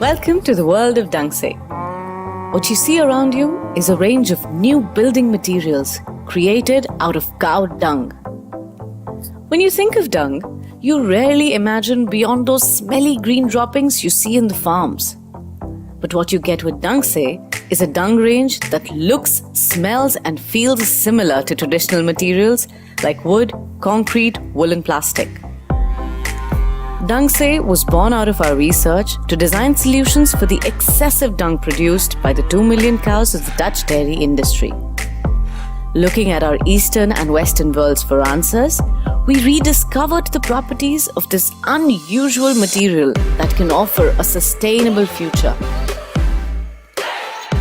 Welcome to the world of Dungse. What you see around you is a range of new building materials created out of cow dung. When you think of dung, you rarely imagine beyond those smelly green droppings you see in the farms. But what you get with Dungse is a dung range that looks, smells, and feels similar to traditional materials like wood, concrete, wool, and plastic. Dungse was born out of our research to design solutions for the excessive dung produced by the 2 million cows of the Dutch dairy industry. Looking at our Eastern and Western worlds for answers, we rediscovered the properties of this unusual material that can offer a sustainable future.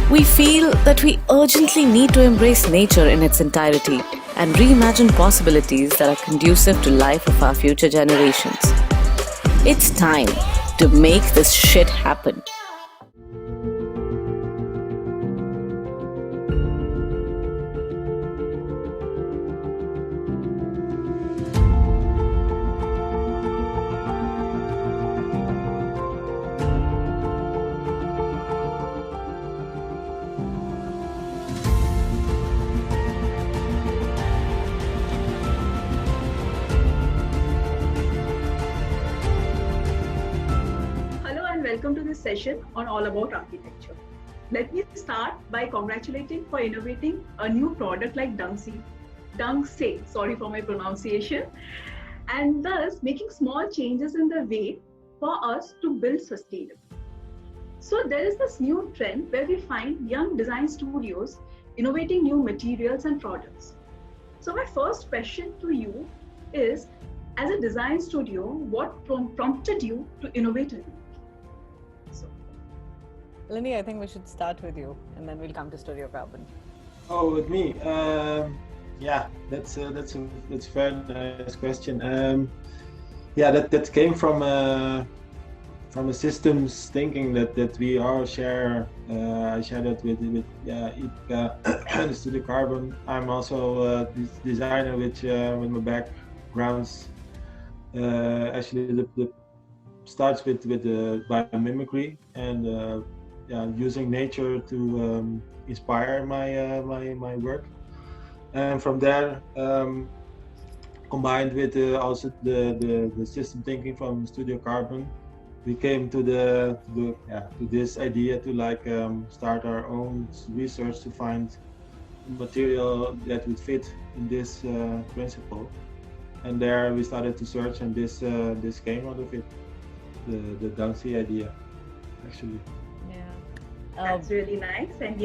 We feel that we urgently need to embrace nature in its entirety and reimagine possibilities that are conducive to life of our future generations. It's time to make this shit happen. Welcome to this session on All About Architecture. Let me start by congratulating for innovating a new product like Dungse, sorry for my pronunciation, and thus making small changes in the way for us to build sustainable. So there is this new trend where we find young design studios innovating new materials and products. So my first question to you is, as a design studio, what prompted you to innovate a new? Lindy, I think we should start with you, and then we'll come to Studio Carbon. Oh, with me? Yeah, that's a fair nice question. That came from a systems thinking that we all share. I share that with Ipka and Studio Carbon. I'm also a designer with my backgrounds. Actually, the starts with biomimicry and. Using nature to inspire my work, and from there, combined with also the system thinking from Studio Carbon, we came to this idea to start our own research to find material that would fit in this principle, and there we started to search, and this came out of it, the Dungse idea, actually. That's really nice. And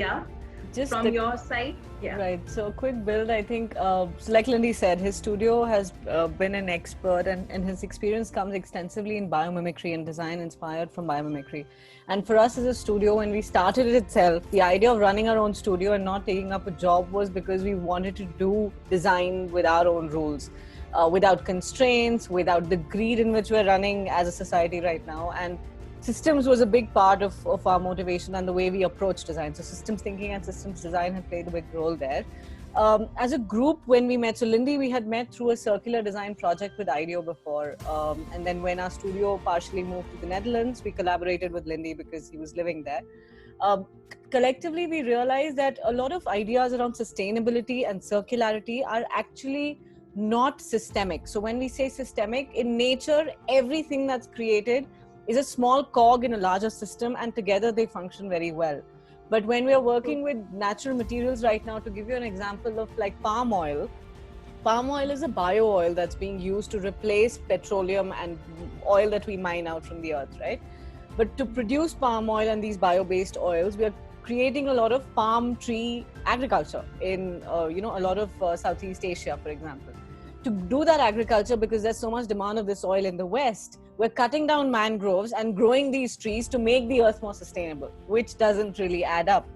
just from your side, Right. So a quick build, I think, so like Lindy said, his studio has been an expert and his experience comes extensively in biomimicry and design inspired from biomimicry. And for us as a studio, when we started it itself, the idea of running our own studio and not taking up a job was because we wanted to do design with our own rules, without constraints, without the greed in which we're running as a society right now. And systems was a big part of our motivation and the way we approach design. So systems thinking and systems design had played a big role there. As a group, when we met, so Lindy, we had met through a circular design project with IDEO before. And then when our studio partially moved to the Netherlands, we collaborated with Lindy because he was living there. Collectively, we realized that a lot of ideas around sustainability and circularity are actually not systemic. So when we say systemic, in nature, everything that's created is a small cog in a larger system, and together they function very well. But when we are working with natural materials right now, to give you an example of like palm oil is a bio oil that's being used to replace petroleum and oil that we mine out from the earth, right? But to produce palm oil and these bio-based oils, we are creating a lot of palm tree agriculture in a lot of Southeast Asia, for example. To do that agriculture, because there's so much demand of this oil in the West, we're cutting down mangroves and growing these trees to make the earth more sustainable, which doesn't really add up.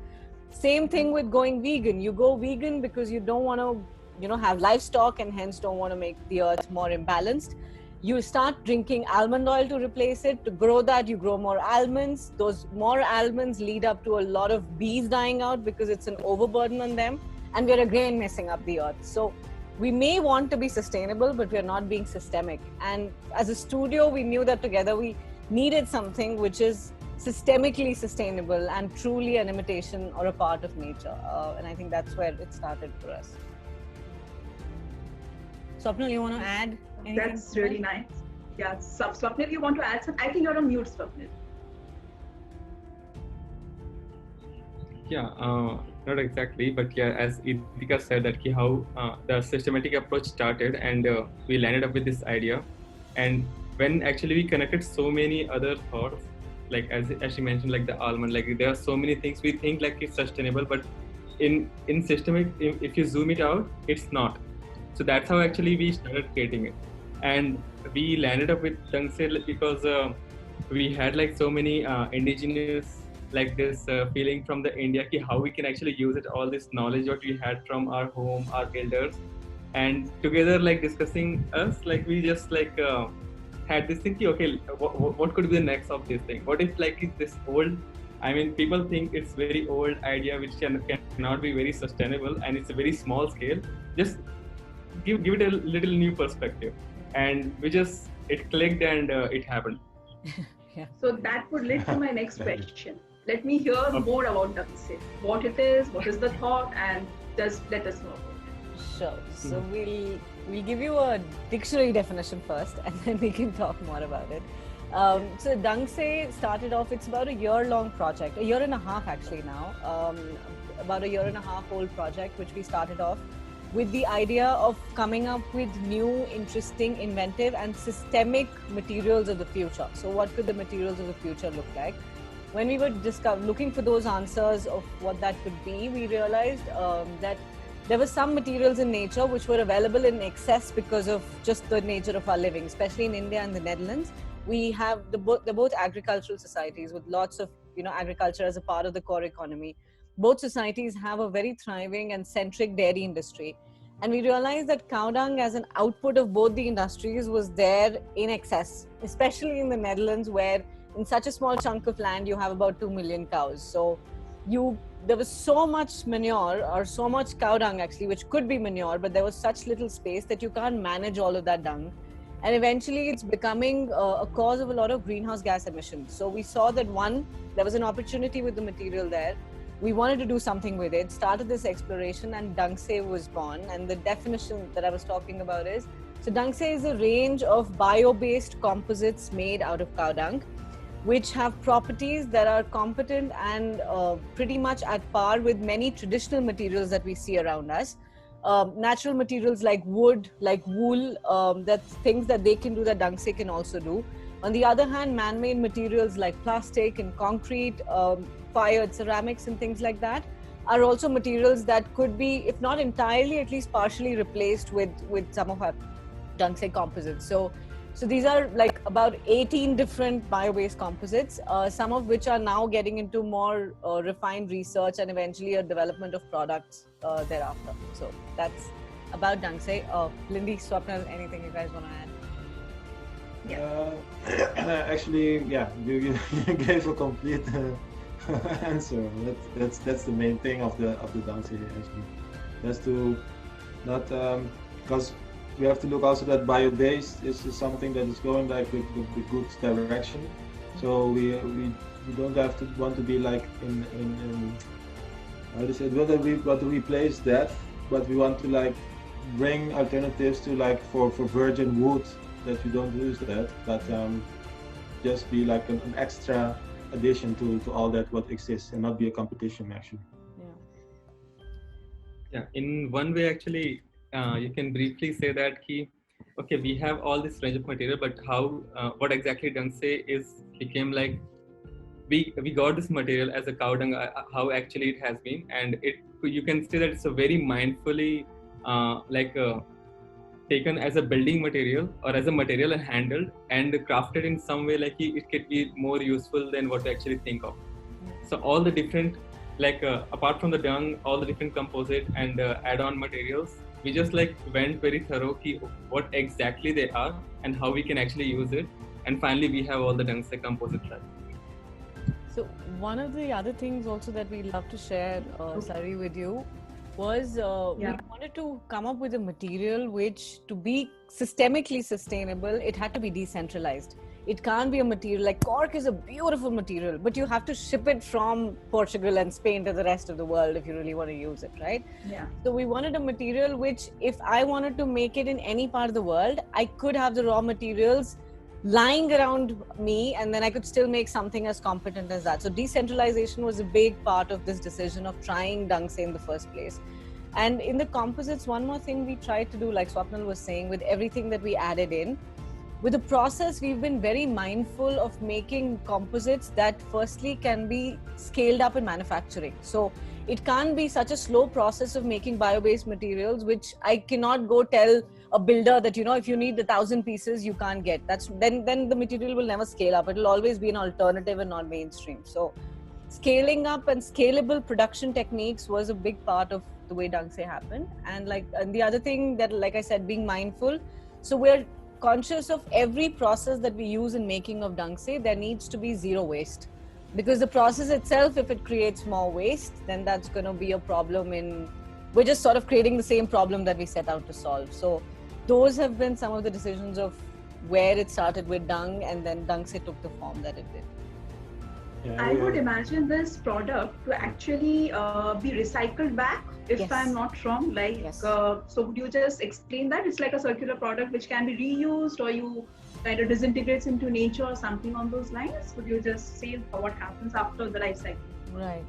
Same thing with going vegan. You go vegan because you don't want to, have livestock and hence don't want to make the earth more imbalanced. You start drinking almond oil to replace it. To grow that, you grow more almonds. Those more almonds lead up to a lot of bees dying out because it's an overburden on them. And we're again messing up the earth. So we may want to be sustainable, but we're not being systemic. And as a studio, we knew that together we needed something which is systemically sustainable and truly an imitation or a part of nature. And I think that's where it started for us. Swapnil, you want to add anything? That's really nice. Yeah, Swapnil, you want to add something? I think you're on mute, Swapnil. Yeah, not exactly, but yeah, as Idika said, that how the systematic approach started, and we landed up with this idea. And when actually we connected so many other thoughts, like as she mentioned, like the almond, like there are so many things we think like it's sustainable, but in systemic, if you zoom it out, it's not. So that's how actually we started creating it, and we landed up with Dangse because we had like so many indigenous, like this feeling from the India, ki how we can actually use it, all this knowledge what we had from our home, our elders, and together like discussing us, like we just like had this thing, okay, what could be the next of this thing? What if like it's this old, I mean, people think it's very old idea which cannot be very sustainable, and it's a very small scale. Just give it a little new perspective, and it clicked, and it happened. Yeah. So that would lead to my next question. Let me hear more about Dangse. What it is, what is the thought, and just let us know about it. Sure. So we'll give you a dictionary definition first, and then we can talk more about it. So Dangse started off, it's about a year-long project, a year and a half actually now, about a year and a half old project, which we started off with the idea of coming up with new, interesting, inventive and systemic materials of the future. So what could the materials of the future look like? When we were looking for those answers of what that could be, we realized that there were some materials in nature which were available in excess because of just the nature of our living, especially in India and the Netherlands. We have they're both agricultural societies with lots of agriculture as a part of the core economy. Both societies have a very thriving and centric dairy industry. And we realized that cow dung as an output of both the industries was there in excess, especially in the Netherlands, where in such a small chunk of land, you have about 2 million cows. So there was so much manure, or so much cow dung actually, which could be manure, but there was such little space that you can't manage all of that dung. And eventually it's becoming a cause of a lot of greenhouse gas emissions. So we saw that there was an opportunity with the material there. We wanted to do something with it, started this exploration, and Dangse was born. And the definition that I was talking about is, so Dangse is a range of bio-based composites made out of cow dung, which have properties that are competent and pretty much at par with many traditional materials that we see around us. Natural materials like wood, like wool, that's things that they can do that Dangse can also do. On the other hand, man-made materials like plastic and concrete, fired ceramics and things like that are also materials that could be, if not entirely, at least partially replaced with some of our Dangse composites. So these are like about 18 different bio-based composites, some of which are now getting into more refined research and eventually a development of products thereafter. So that's about Dangse. Lindy, Swapnil, anything you guys want to add? Actually, yeah, you gave a complete answer. That's the main thing of the Dangse actually. That's to not because we have to look also that bio-based is something that is going like the good direction. So we don't have to want to be like in how do you say, we want to replace that, but we want to like bring alternatives to like for virgin wood, that you don't use that, but just be like an extra addition to all that what exists, and not be a competition actually. Yeah, in one way actually, you can briefly say that okay, we have all this range of material, but how what exactly Dangse became like, we got this material as a cow dung, how actually it has been, and you can say that it's a very mindfully taken as a building material or as a material and handled and crafted in some way, like it could be more useful than what we actually think of. So all the different, like apart from the dung, all the different composite and add-on materials, we just like went very thorough what exactly they are and how we can actually use it, and finally we have all the Dangse composite left. So one of the other things also that we love to share, Sari, with you was we wanted to come up with a material which, to be systemically sustainable, it had to be decentralized. It can't be a material like cork is a beautiful material, but you have to ship it from Portugal and Spain to the rest of the world if you really want to use it, right? Yeah. So we wanted a material which, if I wanted to make it in any part of the world, I could have the raw materials lying around me, and then I could still make something as competent as that. So decentralization was a big part of this decision of trying Dungse in the first place. And in the composites, one more thing we tried to do, like Swapnil was saying, with everything that we added in, with the process, we've been very mindful of making composites that firstly can be scaled up in manufacturing. So it can't be such a slow process of making bio-based materials, which I cannot go tell a builder that, you know, if you need 1,000 pieces, you can't get. That's then the material will never scale up. It'll always be an alternative and not mainstream. So scaling up and scalable production techniques was a big part of the way Dungse happened. And the other thing that, like I said, being mindful. So we're conscious of every process that we use in making of Dungse, there needs to be zero waste. Because the process itself, if it creates more waste, then that's going to be a problem we're just sort of creating the same problem that we set out to solve. So those have been some of the decisions of where it started with Dung, and then Dungse took the form that it did. Yeah, I would imagine this product to actually be recycled back, if Yes. I'm not wrong. Like, Yes. so would you just explain that? It's like a circular product which can be reused, or you kind of disintegrates into nature or something on those lines? Would you just say what happens after the life cycle? Right.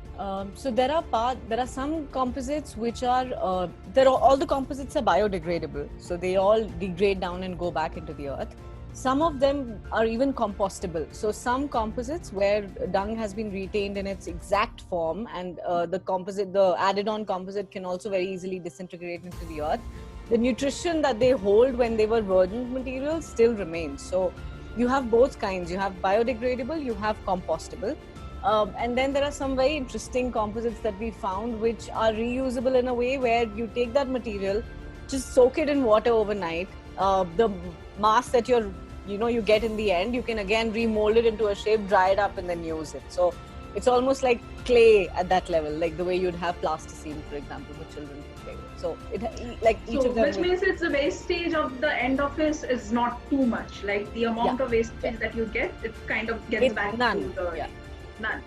So there are some composites which are all the composites are biodegradable. So they all degrade down and go back into the earth. Some of them are even compostable. So some composites where dung has been retained in its exact form, and the added-on composite can also very easily disintegrate into the earth. The nutrition that they hold when they were virgin materials still remains. So you have both kinds. You have biodegradable, you have compostable. And then there are some very interesting composites that we found which are reusable in a way where you take that material, just soak it in water overnight. The mass that you get in the end, you can again remold it into a shape, dry it up, and then use it. So it's almost like clay at that level, like the way you'd have plasticine, for example, for children to play with. So each of them. Which means it's the wastage of the end of it is not too much. Like the amount of wastage that you get, it kind of gets back none. to the Yeah. none.